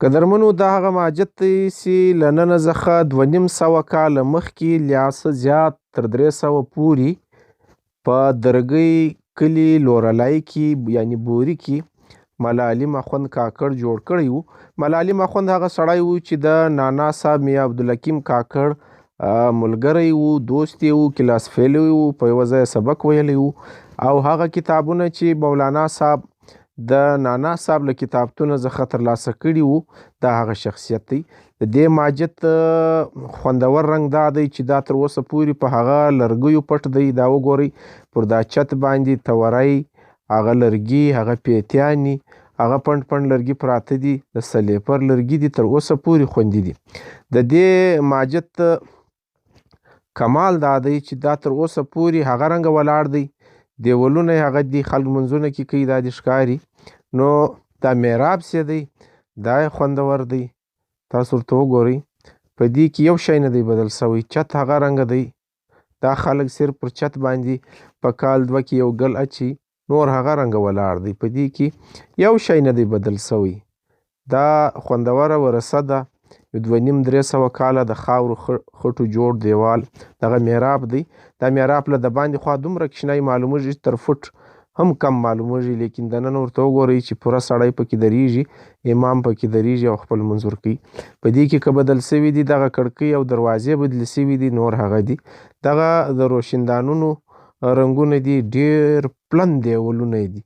قدرمنو دا هغه ماجت دی چې له ننه څخه 2500 کاله مخکې یا څه زیات تر 300 پورې په درګۍ کلي لورلای کې یعنې بوري کې ملا علیم اخوند کاکړ جوړ کړی و. ملا علیم اخوند هغه سړی و چې د نانا صاحب میاں عبدالحکیم کاکړ ملګری و، دوست یې و، کلاس فیل و، په یوه ځای سبق ویلی و. او هغه کتابونه چې مولانا صاحب د نانا صاحب له کتابتونه څخه ترلاسه کړي وو دا هغه شخصیت دی. د دې ماجت خوندور رنګ دا دی چې دا تر اوسه پورې په هغه لرګیو پټ دی. دا وګورئ پر دا چت باندې تورۍ، هغه لرګي، هغه پیتیانې، هغه پنډ پنډ لرګي پراته دي، د سلیپر لرګي دي، تر اوسه پورې خوندي دي. د دې ماجت کمال دا دی چې دا تر اوسه پورې هغه رنګه ولاړ دی. دیوالونه یې هغه دي، خلک منځونه کې کوي، دا دې ښکاري. نو دا محراب چې دی دا یې خوندور دی. تاسو ورته وګورئ په دې کې یو شی نه دی بدل سوی، چت هغه رنګه دی. دا خلک صرف پر چت باندې په کال 2 کې یو ګل اچي، نور هغه رنګه ولاړ دی. په دې کې یو شی نه دی بدل سوی. دا خوندوره ورثه ده، 2500 کاله د خاورو خټو جوړ دیوال دغه محراب دی. دا محراب له د باندې خوا دومره کوچنی معلومیږي، تر فوټ هم کم معلومیږي، لیکن دننه ورته وګورئ چې پوره سړی پکې درېږي، امام پکې درېږي او خپل لمونځ ورکوي. په دې کې که بدل سوي دي دغه کړکۍ او دروازې بدلې سوي دي، نور هغه دي. دغه د روشندانونو رنګونه دي، ډېر پلن دیوالونه دي.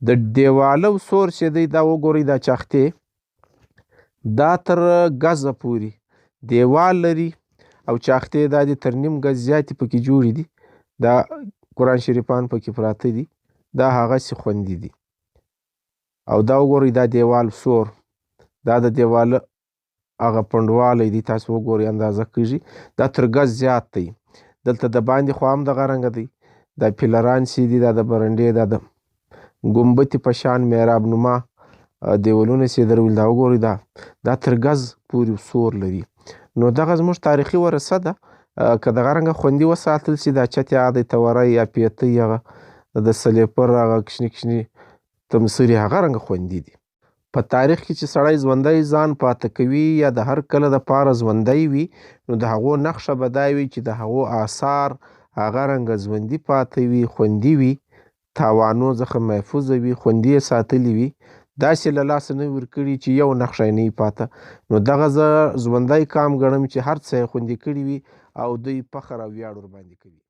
د دیواله سور چې دی دا وګورئ، دا چاختې دا تر ګزه پورې دیوال لري او چاختې دا دي تر نیم ګز زیاتې پکې جوړې دي. دا قرآن شریفان پکې پراته دي، دا هغسې خوندي دي. او دا وګورئ دا دیوال سور، دا د دیواله هغه پنډوالی دی، تاسو وګورئ اندازه کېږي دا تر ګز زیات دی. دلته د باندې خوا هم دغه رنګه دی، دا پیلران چې دي دا د برنډې دا د ګمبتې په شان محراب نما دیوالونه چې درول، دا وګورئ دا تر ګز پورې سور لري. نو دغه زموږ تاریخي ورثه ده. که دغه رنګه خوندي وساتل سي، دا چت یا د تورۍ یا پیتۍ، هغه د سلیپر هغه کوچني کوچني تمثرې هغه رنګه خوندي دي. په تاریخ کې چې سړی ژوندی ځان پاته کوي یا د هر کله دپاره ژوندی وي، نو د هغو نښه به دا وي چې د هغو آثار هغه رنګه ژوندي پاته وي، خوندي وي، تاوانو څخه محفوظه وي، خوندي یې ساتلي وي. داسې له لاسه نه ورکړي چې یو نقشه یې نه وي پاته. نو دغه زه ژوندی کام ګڼم چې هر څه یې خوندي کړي وي او دوی فخر او ویاړ ورباندې کوي.